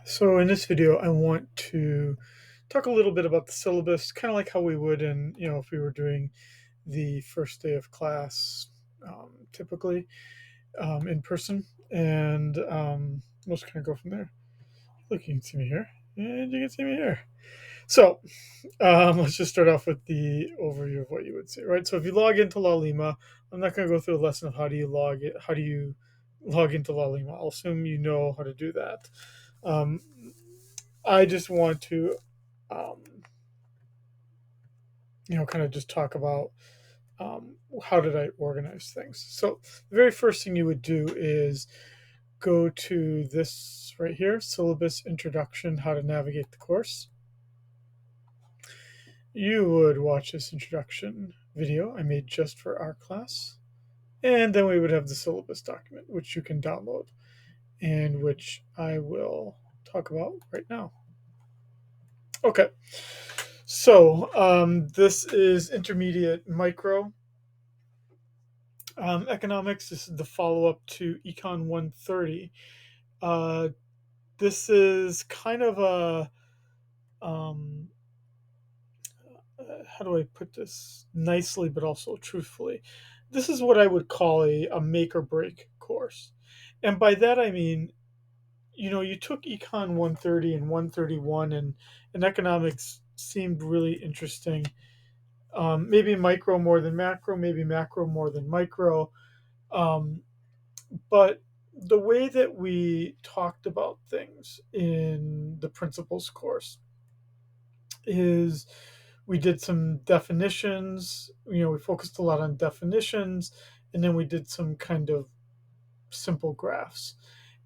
So in this video, I want to talk a little bit about the syllabus, kind of like how we would if we were doing the first day of class, typically in person, and we'll just kind of go from there. Look, you can see me here, and you can see me here. So let's just start off with the overview of what you would see, right? So if you log into Lalima, I'm not going to go through a lesson of how do you log into Lalima. I'll assume you know how to do that. Um, I just want to, um, kind of just talk about how did I organize things. So the very first thing you would do is go to this right here, Syllabus Introduction, How to Navigate the Course. You would watch this introduction video I made just for our class. And then we would have the syllabus document, which you can download and which I will talk about right now. Okay, so this is intermediate micro economics. This is the follow up to Econ 130. Uh, this is kind of um, how do I put this nicely but also truthfully? This is what I would call a make or break course. And by that I mean, you took Econ 130 and 131, and economics seemed really interesting. Maybe micro more than macro, maybe macro more than micro. Um, but the way that we talked about things in the principles course is we did some definitions. We focused a lot on definitions, and then we did some kind of simple graphs.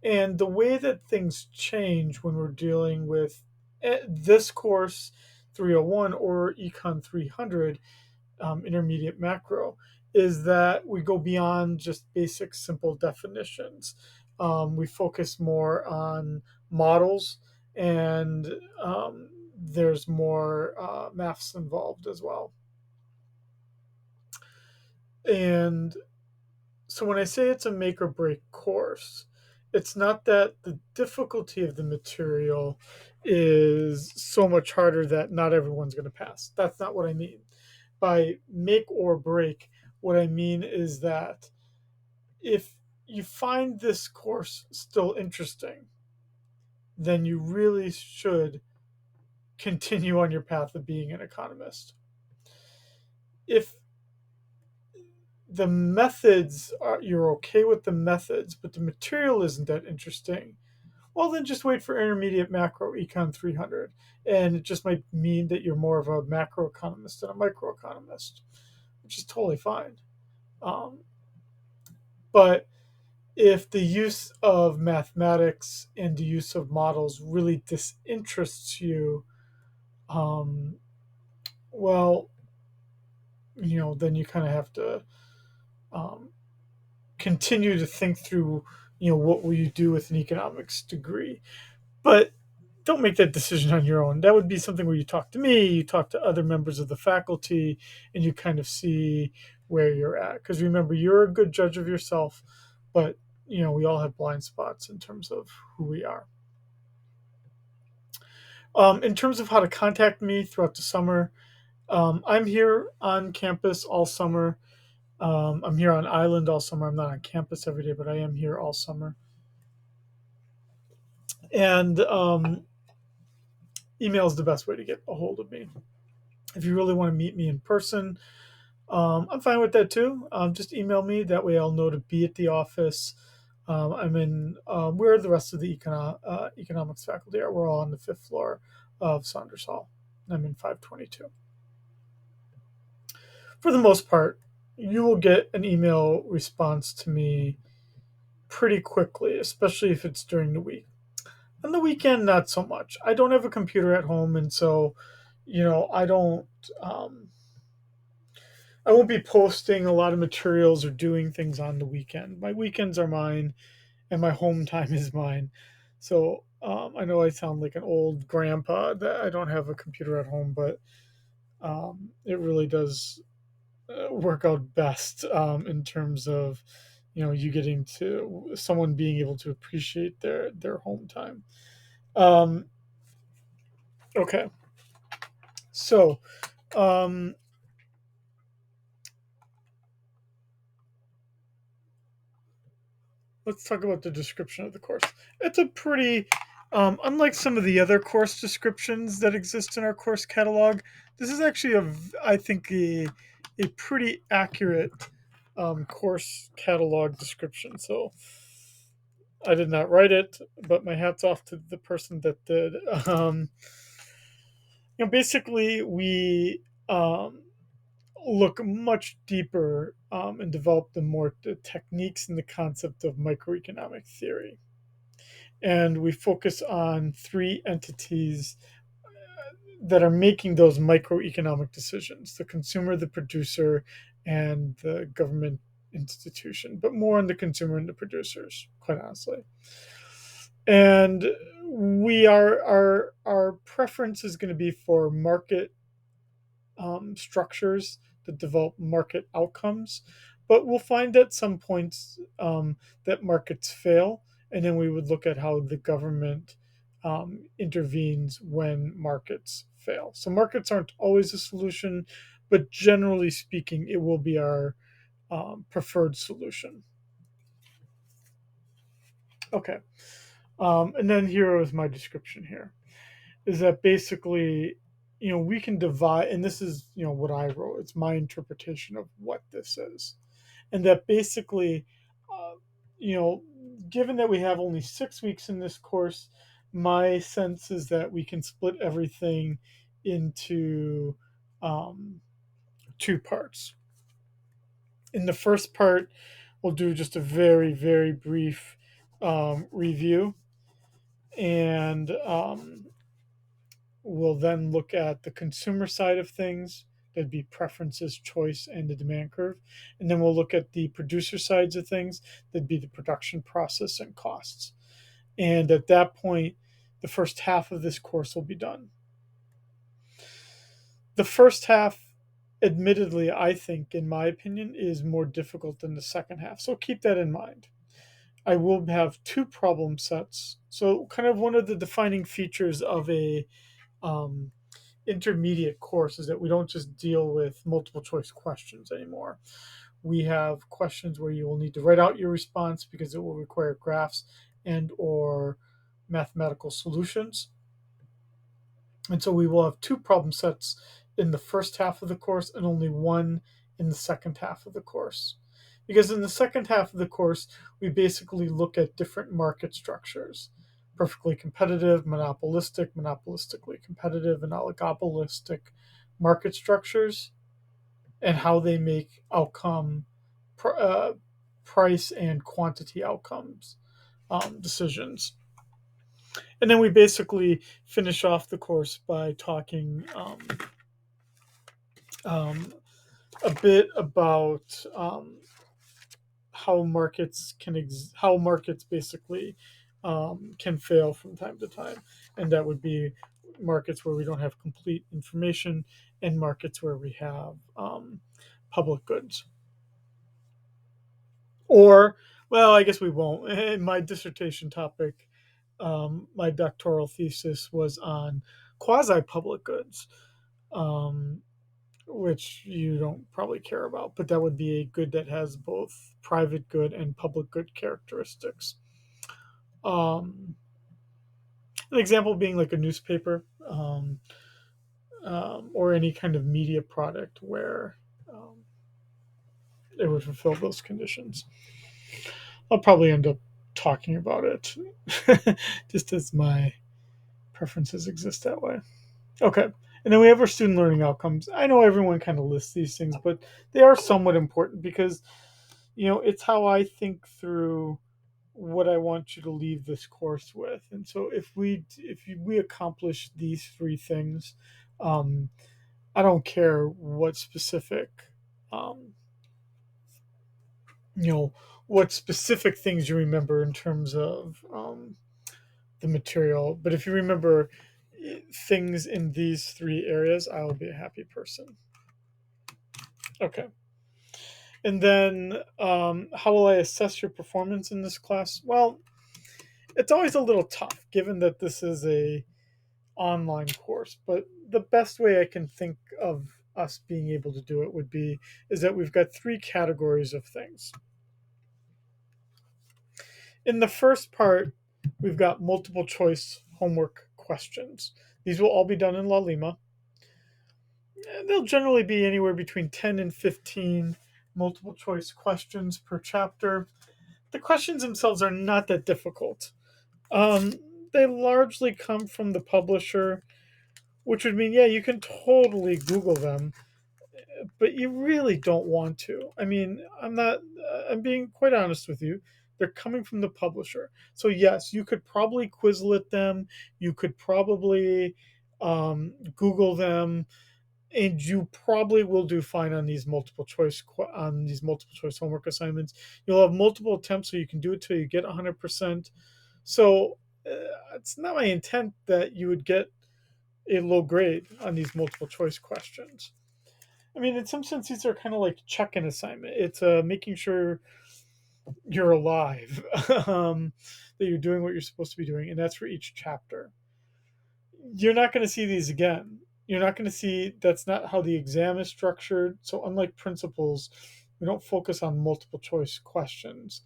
And the way that things change when we're dealing with this course 301 or Econ 300, intermediate macro, is that we go beyond just basic simple definitions. We focus more on models, and there's more maths involved as well. And so when I say it's a make or break course, it's not that the difficulty of the material is so much harder that not everyone's going to pass. That's not what I mean. By make or break, what I mean is that if you find this course still interesting, then you really should continue on your path of being an economist. If the methods are, you're okay with the methods, but the material isn't that interesting, well, then just wait for intermediate macro econ 300. And it just might mean that you're more of a macroeconomist than a microeconomist, which is totally fine. Um, but if the use of mathematics and the use of models really disinterests you, um, well, then you kind of have to um, continue to think through, what will you do with an economics degree. But don't make that decision on your own. That would be something where you talk to me, you talk to other members of the faculty, and you kind of see where you're at. Because remember, you're a good judge of yourself, but we all have blind spots in terms of who we are. In terms of how to contact me throughout the summer, I'm here on campus all summer. I'm here on island all summer. I'm not on campus every day, but I am here all summer. And email is the best way to get a hold of me. If you really want to meet me in person, I'm fine with that too. Just email me. That way I'll know to be at the office. I'm in where the rest of the economics faculty are. We're all on the fifth floor of Saunders Hall. I'm in 522. For the most part, you will get an email response to me pretty quickly, especially if it's during the week. On the weekend, not so much. I don't have a computer at home, and so, I don't. I won't be posting a lot of materials or doing things on the weekend. My weekends are mine, and my home time is mine. So I know I sound like an old grandpa that I don't have a computer at home, but it really does work out best in terms of you getting to someone being able to appreciate their home time. Um, okay, so um, let's talk about the description of the course. It's a pretty, unlike some of the other course descriptions that exist in our course catalog, this is actually I think a pretty accurate course catalog description. So I did not write it, but my hat's off to the person that did. Basically, we look much deeper and develop the techniques and the concept of microeconomic theory. And we focus on three entities that are making those microeconomic decisions: the consumer, the producer, and the government institution, but more on the consumer and the producers, quite honestly. And our preference is going to be for market structures that develop market outcomes. But we'll find at some points that markets fail, and then we would look at how the government intervenes when markets fail. So markets aren't always a solution, but generally speaking, it will be our preferred solution. Okay. And then here is my description here. Is that basically, we can divide, and this is, what I wrote. It's my interpretation of what this is. And that basically, uh, you know, given that we have only 6 weeks in this course, my sense is that we can split everything into um, two parts. In the first part, we'll do just a very, very brief review, and we'll then look at the consumer side of things. That'd be preferences, choice, and the demand curve. And then we'll look at the producer sides of things. That'd be the production process and costs. And at that point, the first half of this course will be done. The first half, admittedly, I think, in my opinion, is more difficult than the second half. So keep that in mind. I will have two problem sets. So, kind of one of the defining features of a um, intermediate course is that we don't just deal with multiple choice questions anymore. We have questions where you will need to write out your response because it will require graphs and or mathematical solutions. And so we will have two problem sets in the first half of the course and only one in the second half of the course. Because in the second half of the course, we basically look at different market structures: perfectly competitive, monopolistically competitive, and oligopolistic market structures, and how they make price and quantity outcomes decisions. And then we basically finish off the course by talking um, a bit about how markets basically can fail from time to time, and that would be markets where we don't have complete information and markets where we have public goods. Or, well, I guess we won't. In my dissertation topic, my doctoral thesis was on quasi public goods, um, which you don't probably care about, but that would be a good that has both private good and public good characteristics. Um, an example being like a newspaper, or any kind of media product where um, it would fulfill those conditions. I'll probably end up talking about it just as my preferences exist that way. Okay. And then we have our student learning outcomes. I know everyone kind of lists these things, but they are somewhat important because, it's how I think through what I want you to leave this course with. And so if we accomplish these three things, um, I don't care what um, you know, what specific things you remember in terms of the material. But if you remember things in these three areas, I will be a happy person. Okay. And then how will I assess your performance in this class? Well, It's always a little tough given that this is a online course, but the best way I can think of us being able to do it would be is that we've got three categories of things. In the first part, we've got multiple choice homework questions. These will all be done in La Lima. They'll generally be anywhere between 10 and 15 multiple choice questions per chapter. The questions themselves are not that difficult. Um, they largely come from the publisher, which would mean, yeah, you can totally Google them, but you really don't want to. I mean, I'm being quite honest with you. They're coming from the publisher. So, yes, you could probably Quizlet them. You could probably Google them, and you probably will do fine on these multiple choice homework assignments. You'll have multiple attempts, so you can do it till you get 100%. So, it's not my intent that you would get a low grade on these multiple choice questions. I mean, in some sense, these are kind of like check-in assignment. It's making sure you're alive, that you're doing what you're supposed to be doing, and that's for each chapter. You're not going to see these again. You're not going to see. That's not how the exam is structured. So, unlike principles, we don't focus on multiple choice questions.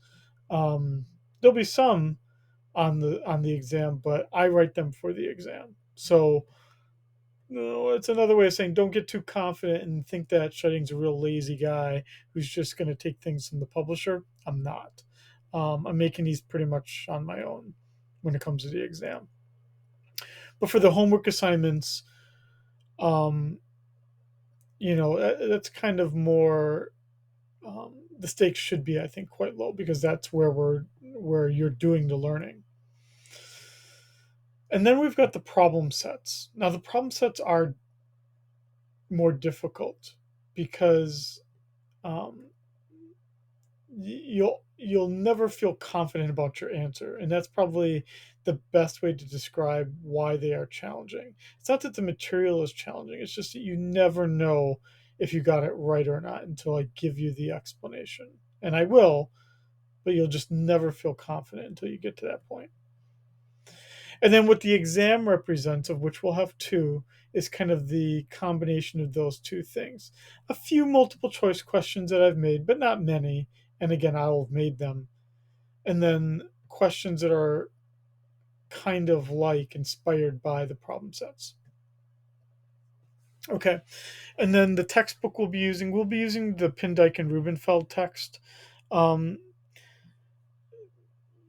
There'll be some on the exam, but I write them for the exam. So no, it's another way of saying don't get too confident and think that Shutting's a real lazy guy who's just going to take things from the publisher. I'm not. I'm making these pretty much on my own when it comes to the exam. But for the homework assignments, um, that's kind of more. The stakes should be, I think, quite low because that's where you're doing the learning. And then we've got the problem sets. Now the problem sets are more difficult because um, you'll never feel confident about your answer, and that's probably the best way to describe why they are challenging. It's not that the material is challenging, it's just that you never know if you got it right or not until I give you the explanation, and I will, but you'll just never feel confident until you get to that point. And then what the exam represents, of which we'll have two, is kind of the combination of those two things. A few multiple choice questions that I've made, but not many. And again, I'll have made them. And then questions that are kind of like inspired by the problem sets. Okay. And then the textbook we'll be using the Pindyke and Rubenfeld text. Um,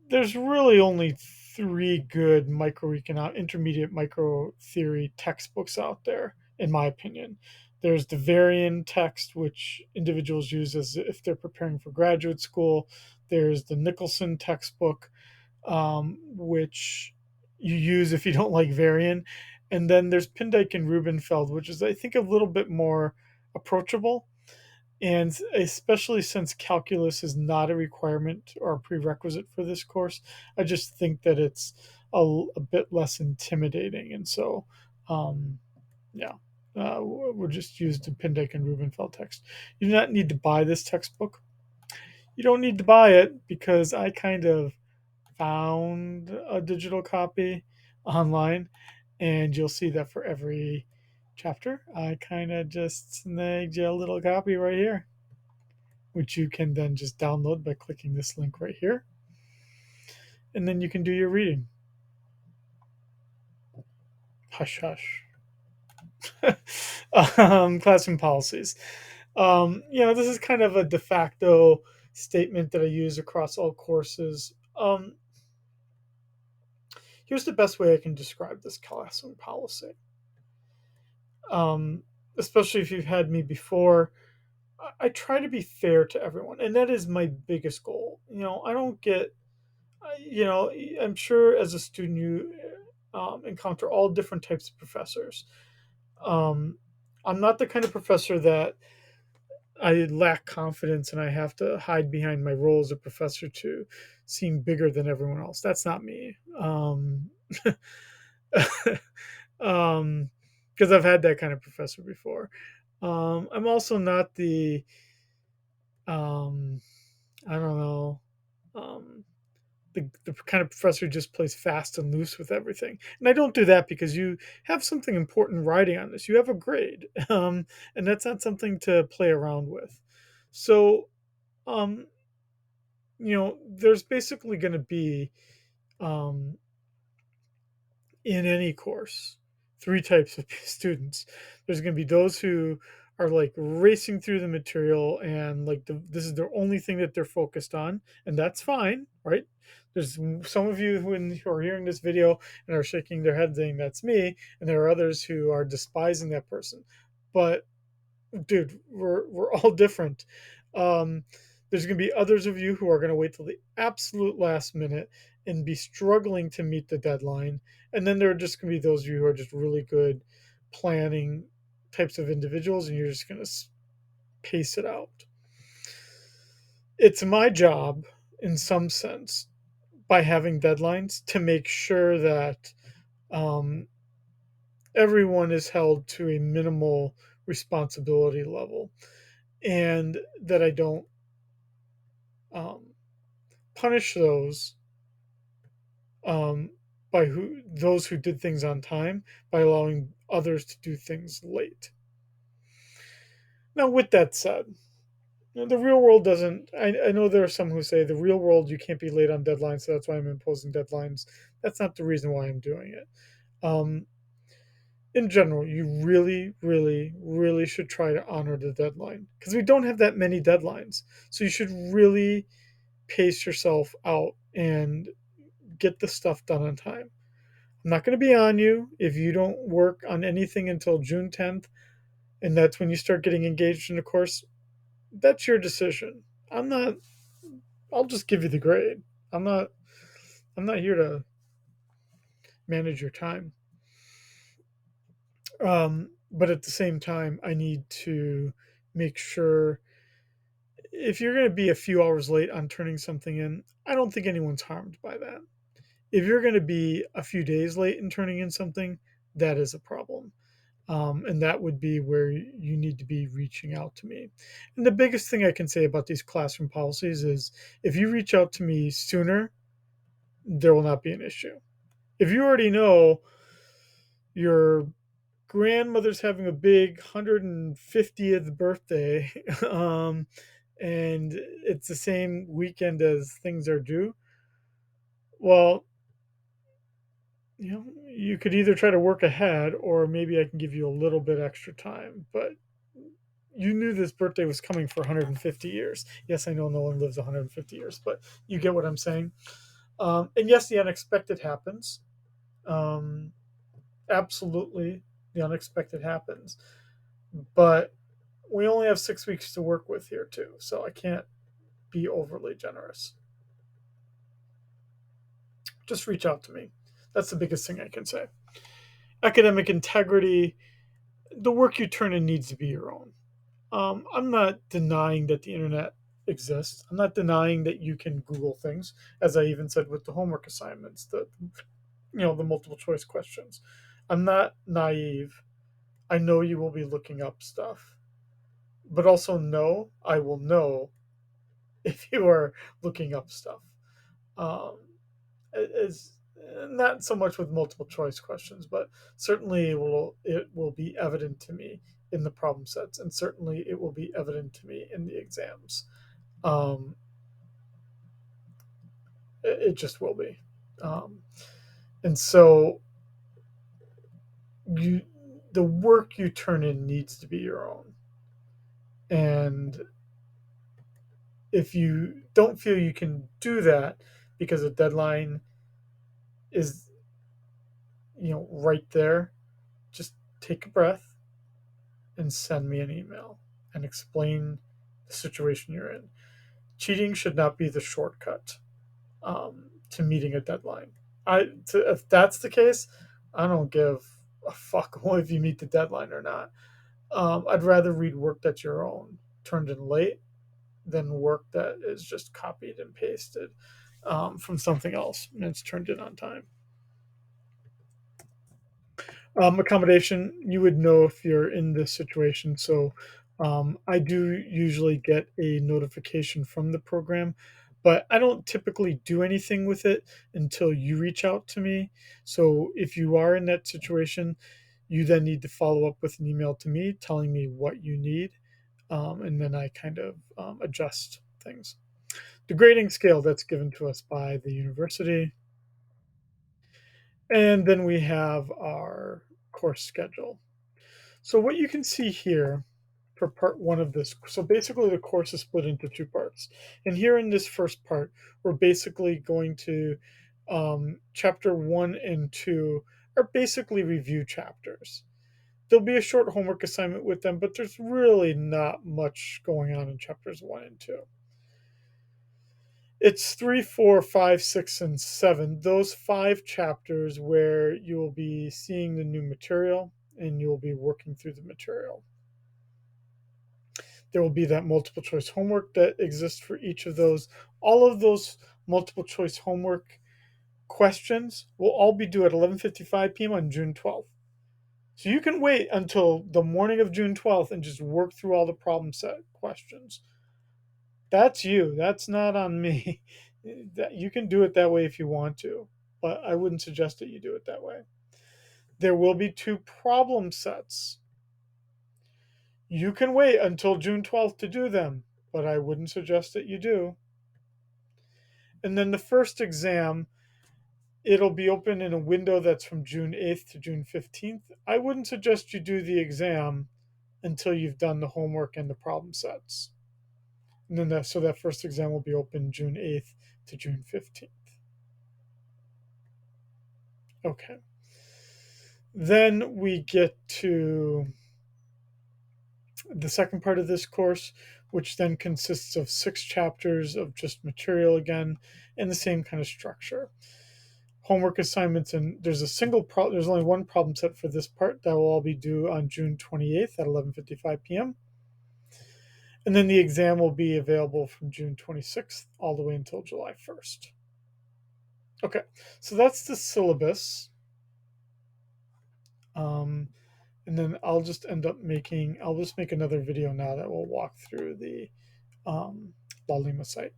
there's really only three good intermediate micro theory textbooks out there, in my opinion. There's the Varian text, which individuals use as if they're preparing for graduate school. There's the Nicholson textbook, which you use if you don't like Varian. And then there's Pindyke and Rubenfeld, which is, I think, a little bit more approachable, and especially since calculus is not a requirement or a prerequisite for this course, I just think that it's a bit less intimidating. And so, um, yeah, we'll just use the Pindyke and Rubenfeld text. You do not need to buy this textbook. You don't need to buy it because I kind of found a digital copy online, and you'll see that for every chapter, I kind of just snagged you a little copy right here, which you can then just download by clicking this link right here. And then you can do your reading. Hush, hush. Classroom policies. This is kind of a de facto statement that I use across all courses. Here's the best way I can describe this classroom policy. Um, Especially if you've had me before, I try to be fair to everyone, and that is my biggest goal. I don't get I'm sure as a student you encounter all different types of professors. Um, I'm not the kind of professor that I lack confidence and I have to hide behind my role as a professor to seem bigger than everyone else. That's not me. Because I've had that kind of professor before. I'm also not the, I don't know, um, the kind of professor who just plays fast and loose with everything. And I don't do that because you have something important riding on this. You have a grade, and that's not something to play around with. So, um, there's basically going to be um, in any course three types of students. There's going to be those who are like racing through the material and like this is their only thing that they're focused on, and that's fine, right? There's some of you who are hearing this video and are shaking their head saying that's me, and there are others who are despising that person. But dude, we're all different. Um, there's going to be others of you who are going to wait till the absolute last minute and be struggling to meet the deadline, and then there are just going to be those of you who are just really good planning types of individuals, and you're just going to pace it out. It's my job, in some sense, by having deadlines to make sure that um, everyone is held to a minimal responsibility level and that I don't um, punish um, those who did things on time by allowing others to do things late. Now, with that said, the real world doesn't. I know there are some who say the real world you can't be late on deadlines, so that's why I'm imposing deadlines. That's not the reason why I'm doing it. Um, in general, you really, really, really should try to honor the deadline because we don't have that many deadlines. So you should really pace yourself out and get the stuff done on time. I'm not going to be on you if you don't work on anything until June 10th, and that's when you start getting engaged in the course. That's your decision. I'm not. I'll just give you the grade. I'm not. I'm not here to manage your time. But at the same time, I need to make sure if you're going to be a few hours late on turning something in, I don't think anyone's harmed by that. If you're going to be a few days late in turning in something, that is a problem. And that would be where you need to be reaching out to me. And the biggest thing I can say about these classroom policies is if you reach out to me sooner, there will not be an issue. If you already know your grandmother's having a big 150th birthday, and it's the same weekend as things are due, well, you could either try to work ahead or maybe I can give you a little bit extra time. But you knew this birthday was coming for 150 years. Yes, I know no one lives 150 years, but you get what I'm saying. And yes, the unexpected happens. Um, Absolutely, the unexpected happens. But we only have 6 weeks to work with here, too. So I can't be overly generous. Just reach out to me. That's the biggest thing I can say. Academic integrity, the work you turn in needs to be your own. I'm not denying that the internet exists. I'm not denying that you can Google things, as I even said with the homework assignments, the multiple choice questions. I'm not naive. I know you will be looking up stuff, but also know I will know if you are looking up stuff. Um, is not so much with multiple choice questions, but certainly it will be evident to me in the problem sets, and certainly it will be evident to me in the exams. Um, it just will be, um, and so you the work you turn in needs to be your own, and if you don't feel you can do that because a deadline is right there, just take a breath and send me an email and explain the situation you're in. Cheating should not be the shortcut to meeting a deadline. If that's the case, I don't give a fuck if you meet the deadline or not. I'd rather read work that's your own, turned in late, than work that is just copied and pasted from something else and it's turned in on time. Accommodation, you would know if you're in this situation. So I do usually get a notification from the program but I don't typically do anything with it until you reach out to me. So if you are in that situation, you then need to follow up with an email to me telling me what you need, and then I kind of adjust things. The grading scale that's given to us by the university. And then we have our course schedule. So what you can see here for part one of this, so basically the course is split into two parts. And here in this first part, we're basically going to chapter one and two are basically review chapters. There'll be a short homework assignment with them, but there's really not much going on in chapters one and two. It's three, four, five, six, and seven. Those five chapters where you will be seeing the new material and you'll be working through the material. There will be that multiple choice homework that exists for each of those. All of those multiple choice homework questions will all be due at 11:55 p.m. on June 12th. So you can wait until the morning of June 12th and just work through all the problem set questions. That's you. That's not on me. That you can do it that way if you want to, but I wouldn't suggest that you do it that way. There will be two problem sets. You can wait until June 12th to do them, but I wouldn't suggest that you do. And then the first exam, it'll be open in a window that's from June 8th to June 15th. I wouldn't suggest you do the exam until you've done the homework and the problem sets. And then so that first exam will be open June 8th to June 15th. Okay. Then we get to the second part of this course, which then consists of 6 chapters of just material again and the same kind of structure. Homework assignments, and there's only one problem set for this part that will all be due on June 28th at 11:55 p.m. And then the exam will be available from June 26th all the way until July 1st. Okay, so that's the syllabus. Um, and then I'll just make another video now that will walk through the Lalima site.